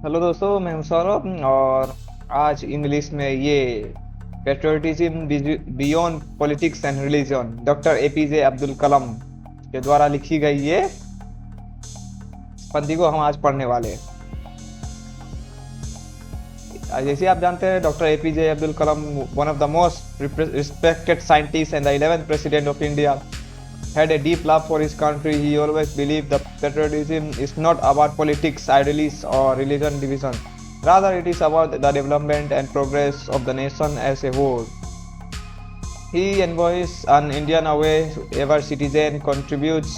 Hello दोस्तों, मैं हूं सौरभ और आज इंग्लिश में ये patriotism beyond politics and religion doctor APJ Abdul Kalam के द्वारा लिखी गई ये पंक्ति को हम आज पढ़ने वाले हैं। जैसे आप जानते हैं, doctor APJ Abdul Kalam, one of the most respected scientist and the 11th president of India, had a deep love for his country. He always believed that patriotism is not about politics, ideologies, or religion division. Rather, it is about the development and progress of the nation as a whole. He envoys an Indian away ever citizen contributes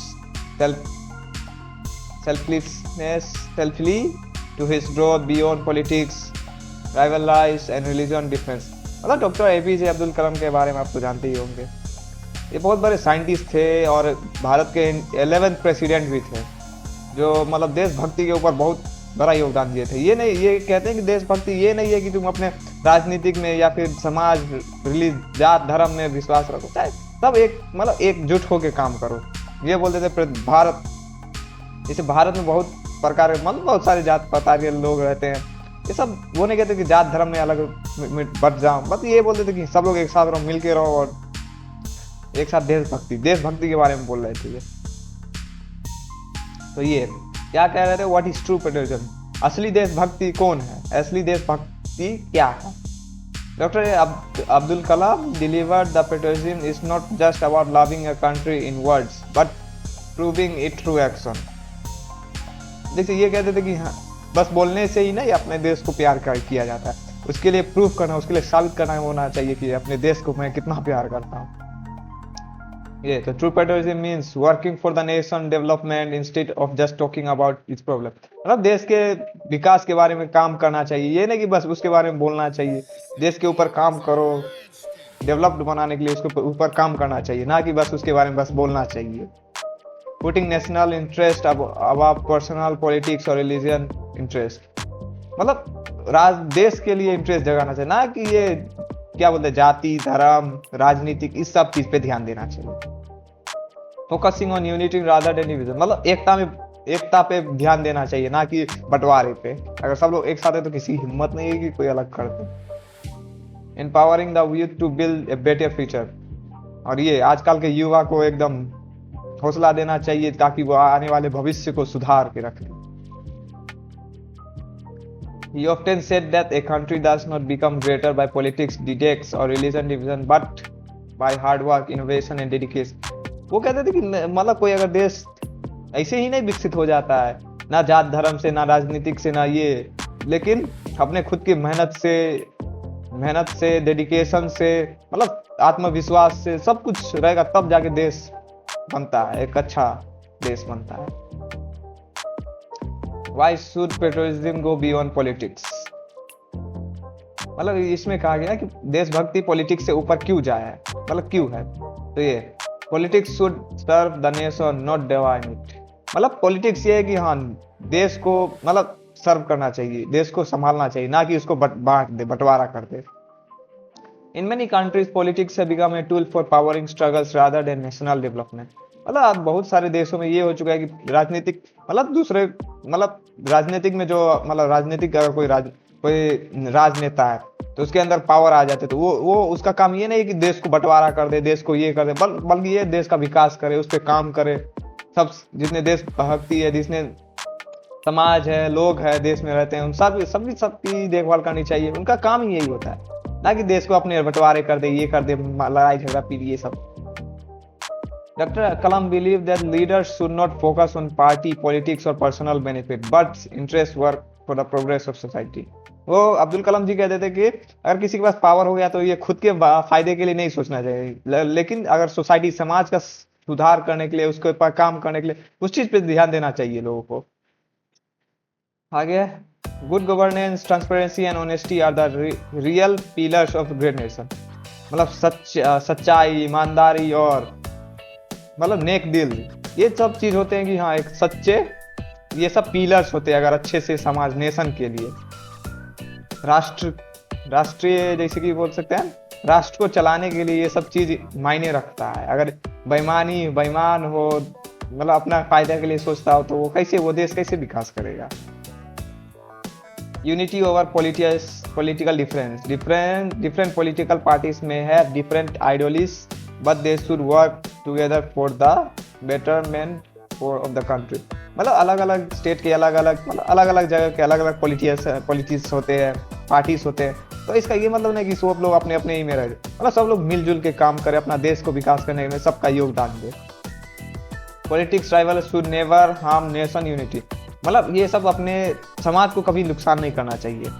self selflessly to his growth beyond politics, rivalries, and religion difference. मतलब doctor APJ Abdul Kalam के बारे में आप तो जानते ही होंगे। ये बहुत बड़े साइंटिस्ट थे और भारत के 11th प्रेसिडेंट भी थे, जो मतलब देशभक्ति के ऊपर बहुत बड़ा योगदान दिए थे। ये नहीं, ये कहते हैं कि देशभक्ति ये नहीं है कि तुम अपने राजनीतिक में या फिर समाज, जात धर्म में विश्वास रखो, चाहे सब एक मतलब एकजुट होकर काम करो। ये बोलते थे भारत, जैसे भारत में बहुत प्रकार के मतलब बहुत सारे जात प्रकार के लोग रहते हैं। ये सब वो नहीं कहते कि जात धर्म में अलग बट जाओ, बस ये बोलते थे कि सब लोग एक साथ रहो, मिल के रहो और एक साथ देशभक्ति के बारे में बोल रहे थे ये। तो ये क्या कह रहे थे, व्हाट इज ट्रू पेट्रियटिज्म, असली देशभक्ति कौन है, असली देशभक्ति क्या है। Doctor Abdul Kalam delivered the patriotism is not just about loving a country in words but proving it through action. जैसे ये कहते थे कि हाँ, बस बोलने से ही नहीं अपने देश को प्यार किया जाता है, उसके लिए प्रूफ करना, उसके लिए साबित करना होना चाहिए कि अपने देश को मैं कितना प्यार करता हूँ। ये तो true patriotism means working for the nation development instead of just talking about it's problem. मतलब देश के विकास के बारे में काम करना चाहिए, ये नहीं कि बस उसके बारे में बोलना चाहिए। देश के ऊपर काम करो, डेवलप्ड बनाने के लिए उसके ऊपर काम करना चाहिए, ना कि बस उसके बारे में बस बोलना चाहिए। Putting national interest above personal politics और रिलीजन इंटरेस्ट, मतलब देश के लिए इंटरेस्ट जगाना चाहिए, ना कि ये क्या बोलते हैं जाति धर्म राजनीतिक इस सब चीज पे ध्यान देना चाहिए। Focusing on unity rather than division, मतलब एकता पे ध्यान देना चाहिए, ना कि बंटवारे पे। अगर सब लोग एक साथ है तो किसी हिम्मत नहीं है कि कोई अलग कर दे। Empowering the youth to build a better future, और ये आजकल के युवा को एकदम हौसला देना चाहिए ताकि वो आने वाले भविष्य को सुधार के रखे। He often said that a country does not become greater by politics, debates or religion division, but by hard work, innovation and dedication. वो कहते थे कि मतलब कोई अगर देश ऐसे ही नहीं विकसित हो जाता है, ना जात धर्म से, ना राजनीतिक से, ना ये, लेकिन अपने खुद की मेहनत से डेडिकेशन से, मतलब आत्मविश्वास से सब कुछ रहेगा, तब जाके देश बनता है, एक अच्छा देश बनता है। Why should patriotism go beyond politics? मतलब इसमें कहा गया कि देशभक्ति पॉलिटिक्स से ऊपर क्यों जाए है, मतलब क्यों है। तो ये politics should serve the nation not divine it, मतलब पॉलिटिक्स ये है कि हाँ देश को मतलब सर्व करना चाहिए, देश को संभालना चाहिए, ना कि उसको बांट दे, बंटवारा कर दे। In many countries politics have become a tool for powering struggles rather than national development. मतलब बहुत सारे देशों में ये हो चुका है कि राजनीतिक मतलब दूसरे मतलब राजनीतिक में जो मतलब राजनीतिक अगर कोई राजनेता है तो उसके अंदर पावर आ जाते, तो वो उसका काम ये नहीं कि देश को बंटवारा कर दे, देश को ये कर दे, बल्कि ये देश का विकास करे, उस पर काम करे। सब जितने देश भक्ति है, जितने समाज है, लोग है देश में रहते हैं, उन सबकी देखभाल करनी चाहिए। उनका काम ही यही होता है, ना कि देश को अपने बंटवारे कर दे, ये कर दे, लड़ाई झगड़ा पीड़ी ये सब। Dr. Kalam believed that leaders should not focus on party politics or personal benefit, but interest work for the progress of society. वो अब्दुल कलाम जी कहते थे कि अगर किसी के पास पावर हो गया तो ये खुद के फायदे के लिए नहीं सोचना चाहिए, लेकिन अगर सोसाइटी समाज का सुधार करने के लिए, उसके ऊपर काम करने के लिए, उस चीज पे ध्यान देना चाहिए लोगों को। आगे, good governance, transparency and honesty are the real pillars of great nation. मतलब सच्चाई, ईमानदारी और मतलब नेक दिल, ये सब चीज होते हैं कि हाँ एक सच्चे, ये सब पिलर्स होते हैं अगर अच्छे से समाज नेशन के लिए। राष्ट्रीय जैसे कि बोल सकते हैं, राष्ट्र को चलाने के लिए ये सब चीज मायने रखता है। अगर बेईमान हो, मतलब अपना फायदा के लिए सोचता हो, तो वो देश कैसे विकास करेगा। Unity over political difference, different political parties में है different ideologies but they should work together for the betterment for of the country. मतलब अलग अलग स्टेट के अलग अलग जगह के अलग अलग पॉलिटिक्स होते हैं, पार्टीज होते हैं, तो इसका ये मतलब नहीं कि सब लोग अपने अपने ही में रहे, मतलब सब लोग मिलजुल के काम करें, अपना देश को विकास करने में सबका योगदान दे। Politics rival should never harm nation unity, मतलब ये सब अपने समाज को कभी नुकसान नहीं करना चाहिए,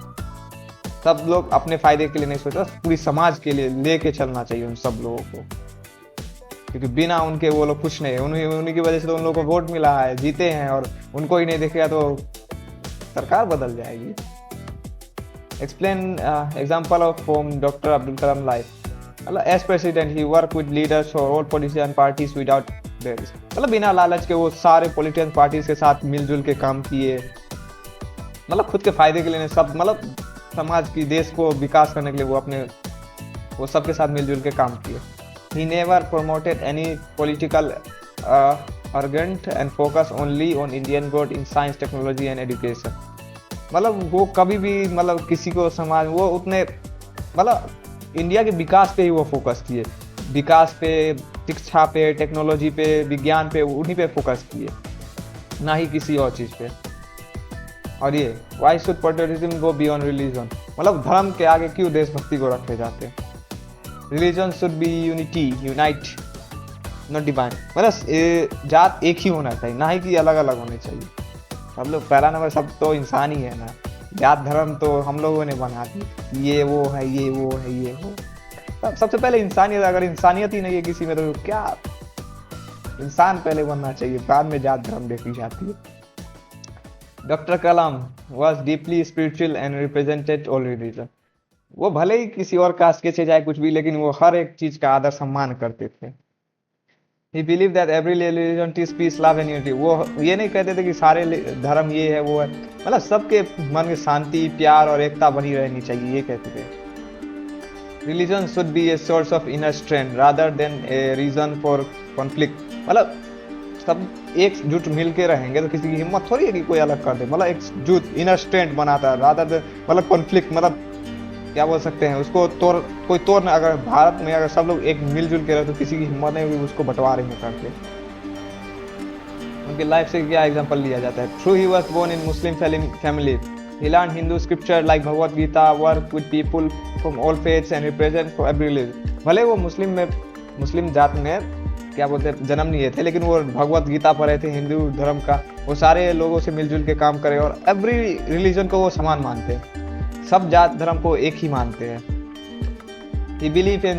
सब लोग अपने फायदे के लिए नहीं सोचते, पूरी समाज के लिए लेके चलना चाहिए उन सब लोगों को, क्योंकि बिना उनके वो लोग कुछ नहीं, उन्हीं की वजह से तो उन लोगों को वोट मिला है, जीते हैं, और उनको ही नहीं देखेगा तो सरकार बदल जाएगी। Explain example of doctor Abdul Kalam life, मतलब as president he work with leaders और all politician parties without desires, मतलब बिना लालच के वो सारे पॉलिटिशियन पार्टीज के साथ मिलजुल के काम किए, मतलब खुद के फायदे के लिए नहीं, सब मतलब समाज की देश को विकास करने के लिए वो सबके साथ मिलजुल के काम किए। He never promoted any political argument and focus only on Indian growth in science, technology and education, मतलब वो कभी भी मतलब किसी को समाज वो उतने मतलब इंडिया के विकास पे ही वो फोकस किए, विकास पे, शिक्षा पे, टेक्नोलॉजी पे, विज्ञान पे, उन्हीं पे फोकस किए, ना ही किसी और चीज़ पे। और ये why should patriotism go beyond religion, मतलब धर्म के आगे क्यों देशभक्ति को रखे जाते हैं। Religion should be unite not divine, मतलब जात एक ही होना चाहिए, ना ही कि अलग अलग होने चाहिए, सब लोग पहला नंबर सब तो इंसान ही है ना, जात धर्म तो हम लोगों ने बना दी, ये वो है, ये वो है, ये वो, सबसे पहले इंसानियत, अगर इंसानियत ही नहीं है किसी में तो क्या, इंसान पहले बनना चाहिए, बाद में जात धर्म देखी जाती है। Doctor Kalam was deeply spiritual and represented all religion, वो भले ही किसी और कास्ट के से जाए कुछ भी, लेकिन वो हर एक चीज का आदर सम्मान करते थे। He believed that every religion teaches peace, love and unity, वो ये नहीं कहते थे कि सारे धर्म ये है वो है, मतलब सबके मन में शांति, प्यार और एकता बनी रहनी चाहिए, ये कहते थे। Religion should be a source of inner strength rather than a reason for conflict, मतलब सब एकजुट मिल के रहेंगे तो किसी की हिम्मत थोड़ी है कि कोई अलग कर दे, मतलब एकजुट इनर स्ट्रेंथ बनाता है, रादर देन मतलब कॉन्फ्लिक्ट, मतलब क्या बोल सकते हैं उसको, कोई तोड़ ना, अगर भारत में अगर सब लोग एक मिलजुल के रहे तो किसी की हिम्मत नहीं होगी उसको बंटवारे में करके। उनकी लाइफ से क्या एग्जांपल लिया जाता है। Through he was born in Muslim family, he learned Hindu scripture like Bhagavad Gita, work with people from all faiths and represent for every religion, भले वो मुस्लिम जात में क्या बोलते हैं जन्म लिए थे, लेकिन वो भगवत गीता पढ़े थे, हिंदू धर्म का, वो सारे लोगों से मिलजुल के काम करे और एवरी रिलीजन को वो समान मानते हैं, सब जात धर्म को एक ही मानते हैं। He believe in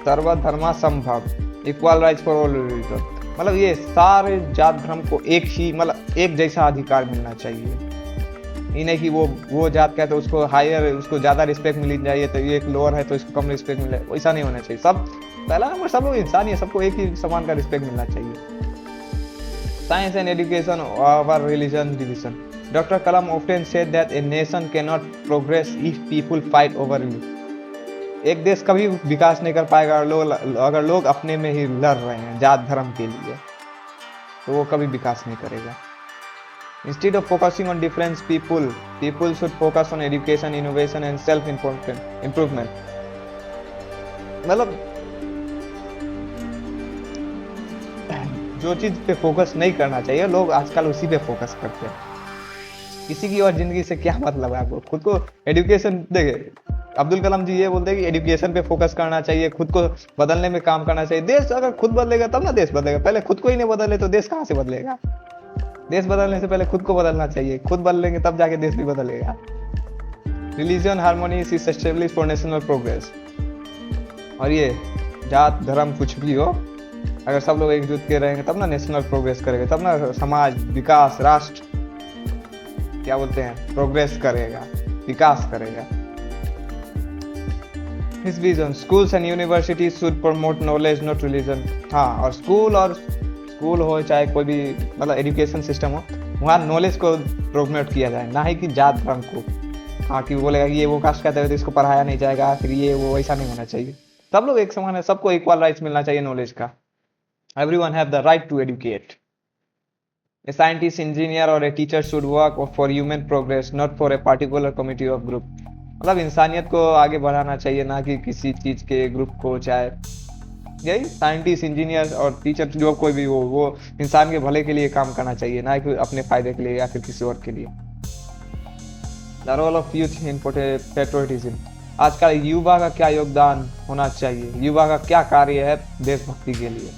सर्वधर्मा संभव, equal rights for all religion, मतलब ये सारे जात धर्म को एक ही मतलब एक जैसा अधिकार मिलना चाहिए, ये नहीं कि वो जात कहते हैं उसको हायर, उसको ज़्यादा रिस्पेक्ट मिलनी चाहिए, तो ये एक लोअर है तो इसको कम रिस्पेक्ट मिले, वैसा नहीं होना चाहिए। सब पहला नंबर सब लोग इंसान है, सबको एक ही समान का रिस्पेक्ट मिलना चाहिए। Science and education over religion division, doctor Kalam often said that a nation can not progress if people fight over religion, एक देश कभी विकास नहीं कर पाएगा अगर लोग अपने में ही लड़ रहे हैं जात धर्म के लिए, तो वो कभी विकास नहीं करेगा। Instead of focusing on different people should focus on education, innovation and self improvement, मतलब जो चीज पे फोकस नहीं करना चाहिए लोग आजकल उसी पे फोकस करते हैं, किसी की और जिंदगी से क्या मतलब है आपको, खुद को एजुकेशन देखे, अब्दुल कलाम जी ये बोलते हैं कि एजुकेशन पे फोकस करना चाहिए, खुद को बदलने में काम करना चाहिए। देश अगर खुद बदलेगा तब ना देश बदलेगा, पहले खुद को ही नहीं बदले तो देश कहाँ से बदलेगा। देश बदलने से पहले खुद को बदलना चाहिए, खुद बदलेंगे तब जाके देश भी बदलेगा। Religion harmony is established for national progress, और ये जात धर्म कुछ भी हो अगर सब लोग एकजुट के रहेंगे तब ना नेशनल प्रोग्रेस करेगा, तब ना समाज विकास, राष्ट्र क्या बोलते हैं प्रोग्रेस करेगा, विकास करेगा। His vision, schools and universities should promote knowledge not religion, हाँ, और स्कूल हो चाहे कोई भी मतलब एजुकेशन सिस्टम हो, वहाँ नॉलेज को प्रोमोट किया जाए, ना ही कि जात धर्म को। हाँ कि बोलेगा कि ये वो कास्ट कहते हैं तो इसको पढ़ाया नहीं जाएगा, फिर ये वो, ऐसा नहीं होना चाहिए। सब लोग एक समान है, सबको इक्वल राइट्स मिलना चाहिए नॉलेज का। Everyone have the right to educate. A scientist, engineer or a teacher should work for human progress, not for a particular committee of group. मतलब इंसानियत को आगे बढ़ाना चाहिए, ना कि किसी चीज के ग्रुप को। चाहे यही साइंटिस्ट, इंजीनियर और टीचर जो कोई भी हो, वो इंसान के भले के लिए काम करना चाहिए, ना कि अपने फायदे के लिए या फिर किसी और के लिए। The role of youth in patriotism. आज का युवा का क्या योगदान होना चाहिए, युवा का क्या कार्य है देशभक्ति के लिए।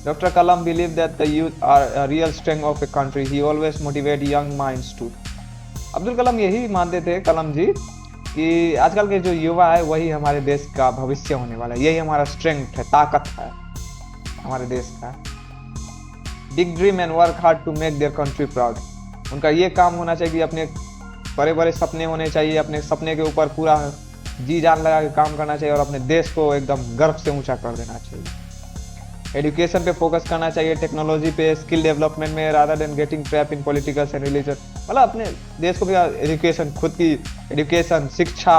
Doctor Kalam believe that the youth are a real strength of a country. He always motivate young minds to. Abdul Kalam यही मानते थे, कलाम जी, कि आजकल के जो युवा है वही हमारे देश का भविष्य होने वाला है, यही हमारा स्ट्रेंथ है, ताकत है हमारे देश का। Big dream and work hard to make their country proud. उनका ये काम होना चाहिए कि अपने बड़े बड़े सपने होने चाहिए, अपने सपने के ऊपर पूरा जी जान लगा के काम करना चाहिए और अपने देश को एकदम गर्व से ऊंचा कर देना चाहिए। एजुकेशन पे फोकस करना चाहिए, टेक्नोलॉजी पे, स्किल डेवलपमेंट में, rather than getting trap in politicals and religion. मतलब अपने देश को भी एजुकेशन, खुद की एजुकेशन, शिक्षा,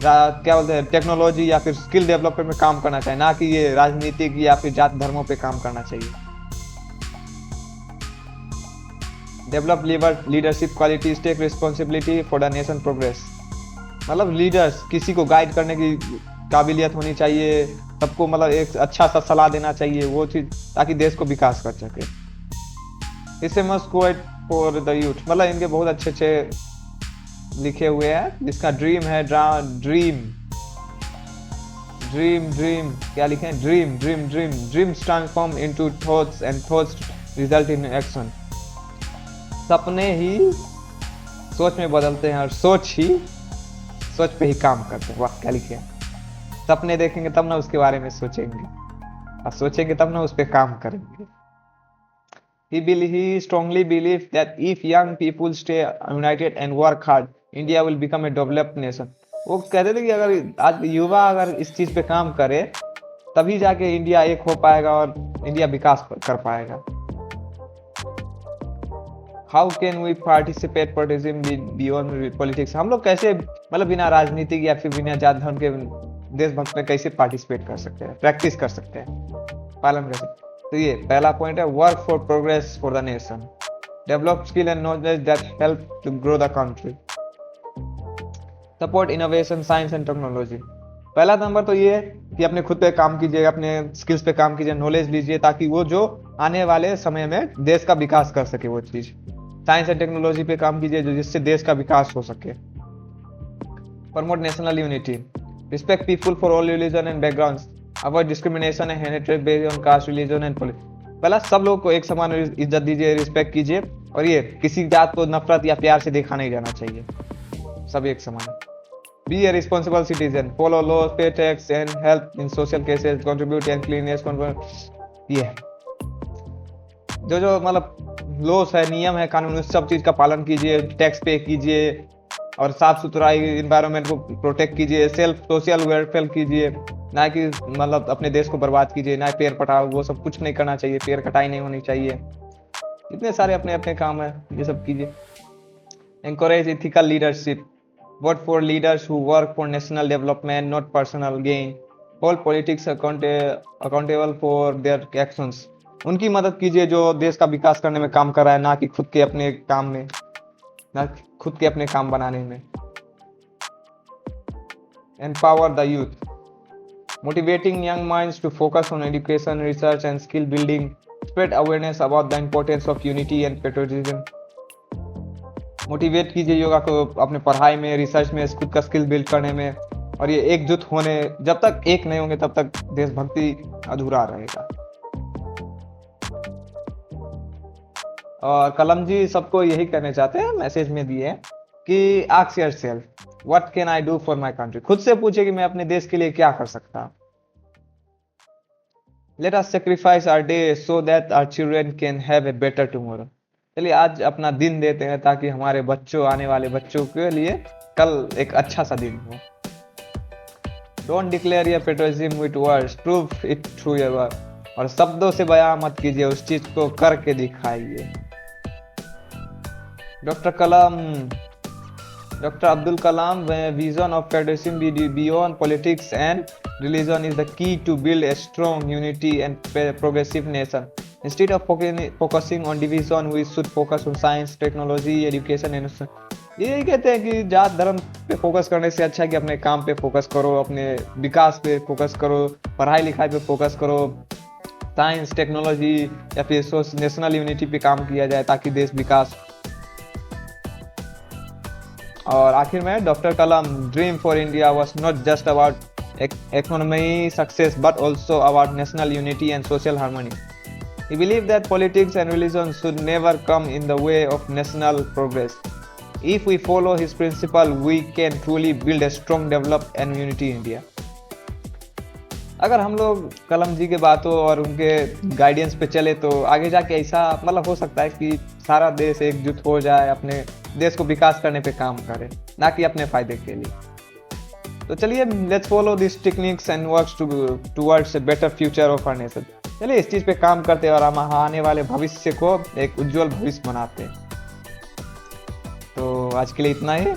क्या बोलते हैं, टेक्नोलॉजी या फिर स्किल डेवलपमेंट में काम करना चाहिए, ना कि ये राजनीतिक या फिर जात धर्मों पे काम करना चाहिए। Develop leadership qualities, take responsibility for the nation progress. मतलब लीडर्स, किसी को गाइड करने की काबिलियत होनी चाहिए, सबको मतलब एक अच्छा सा सलाह देना चाहिए, वो चीज, ताकि देश को विकास कर सके। इससे must quote for the youth. मतलब इनके बहुत अच्छे अच्छे लिखे हुए हैं, जिसका ड्रीम है ड्रीम ड्रीम ड्रीम क्या लिखे हैं, dream dream dream dreams transform into thoughts and thoughts result in action. सपने ही सोच में बदलते हैं और सोच पे ही काम करते हैं। वाह, क्या लिखे हैं। सपने देखेंगे तब ना उसके बारे में सोचेंगे, और सोचेंगे तब ना उस पर काम करेंगे। He strongly believes that if young people stay united and work hard, India will become a developed nation. वो कहते थे कि अगर आज युवा अगर इस चीज पे काम करे, तभी जाके इंडिया एक हो पाएगा और इंडिया विकास कर पाएगा। How can we participate beyond politics? हम लोग कैसे, मतलब बिना राजनीतिक या फिर बिना जात धर्म के देशभक्त में कैसे पार्टिसिपेट कर सकते हैं, प्रैक्टिस कर सकते हैं, पालन कर सकते हैं। तो ये पहला पॉइंट है, work for progress for the nation, develop skill and knowledge that help to grow the country, support innovation, science and technology. पहला नंबर तो ये है कि अपने खुद पे काम कीजिए, अपने स्किल्स पे काम कीजिए, नॉलेज लीजिए, ताकि वो जो आने वाले समय में देश का विकास कर सके वो चीज। साइंस एंड टेक्नोलॉजी पे काम कीजिए, जो जिससे देश का विकास हो सके। Promote national unity, respect people for all religion and backgrounds, avoid discrimination and hatred based on caste, religion and politics। पहला सब लोग को एक समान इज्जत दीजिए, रिस्पेक्ट कीजिए, और ये किसी जात को नफरत या प्यार से देखा नहीं जाना चाहिए, सब एक समान। Be a responsible citizen, follow laws, pay tax and help in social cases, contribute and cleanliness। ये जो मतलब लॉस है, नियम है, कानून, उस सब चीज का पालन कीजिए, टैक्स पे कीजिए और साफ सुथराई, इन्वायरमेंट को प्रोटेक्ट कीजिए, सेल्फ सोशल वेलफेयर कीजिए, ना कि मतलब अपने देश को बर्बाद कीजिए, ना पेड़ पटाओ, वो सब कुछ नहीं करना चाहिए, पेड़ कटाई नहीं होनी चाहिए। इतने सारे अपने अपने काम है, ये सब कीजिए। Encourage ethical leadership, vote for leaders who work for national development not personal gain, hold politics accountable for their actions. उनकी मदद कीजिए जो देश का विकास करने में काम कर रहा है, ना कि खुद के अपने काम में, ना खुद के अपने काम बनाने में। Empower the youth, motivating young minds to focus on education, research and skill building, spread awareness about the importance of unity and patriotism। Motivate कीजिए योगा को अपने पढ़ाई में, रिसर्च में, खुद का स्किल बिल्ड करने में, और ये एकजुट होने, जब तक एक नहीं होंगे तब तक देशभक्ति अधूरा रहेगा। और कलम जी सबको यही कहना चाहते हैं, मैसेज में दिए कि ask yourself what can I do for my country. खुद से पूछे कि मैं अपने देश के लिए क्या कर सकता हूं। Let us sacrifice our day so that our children can have a better tomorrow. चलिए आज अपना दिन देते हैं ताकि हमारे बच्चों, आने वाले बच्चों के लिए कल एक अच्छा सा दिन हो। Don't declare your patriotism with words, prove it through your work. और शब्दों से बयां मत कीजिए, उस चीज को करके दिखाइए। Doctor Kalam Dr. Abdul Kalam vision of patriotism beyond politics and religion is the key to build a strong unity and progressive nation. Instead of focusing on division, we should focus on science, technology, education and यही कहते हैं कि जात धर्म पे focus करने से अच्छा है कि अपने काम पे फोकस करो, अपने विकास पे फोकस करो, पढ़ाई लिखाई पे फोकस करो, साइंस टेक्नोलॉजी या फिर नेशनल यूनिटी पे काम किया जाए ताकि देश विकास। और आखिर में doctor Kalam dream for India was not just about economy success but also about national unity and social harmony. He believed that politics and religion should never come in the way of national progress. If we follow his principle, we can truly build a strong, developed and unity India. अगर हम लोग कलम जी के बातों और उनके guidance पे चले तो आगे जाके ऐसा मतलब हो सकता है कि सारा देश एकजुट हो जाए, अपने देश को विकास करने पे काम करे, ना कि अपने फायदे के लिए। तो चलिए let's follow this techniques and works towards a better future of our nation. चलिए इस चीज पे काम करते हैं और हम आने वाले भविष्य को एक उज्जवल भविष्य बनाते हैं। तो आज के लिए इतना ही,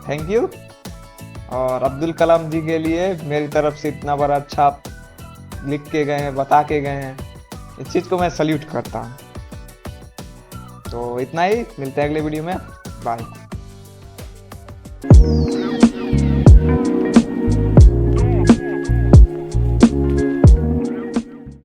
थैंक यू। और अब्दुल कलाम जी के लिए मेरी तरफ से इतना बड़ा अच्छा लिख के गए हैं, बता के गए हैं, इस चीज को मैं सल्यूट करता हूँ। तो इतना ही, मिलते हैं अगले वीडियो में, बाय।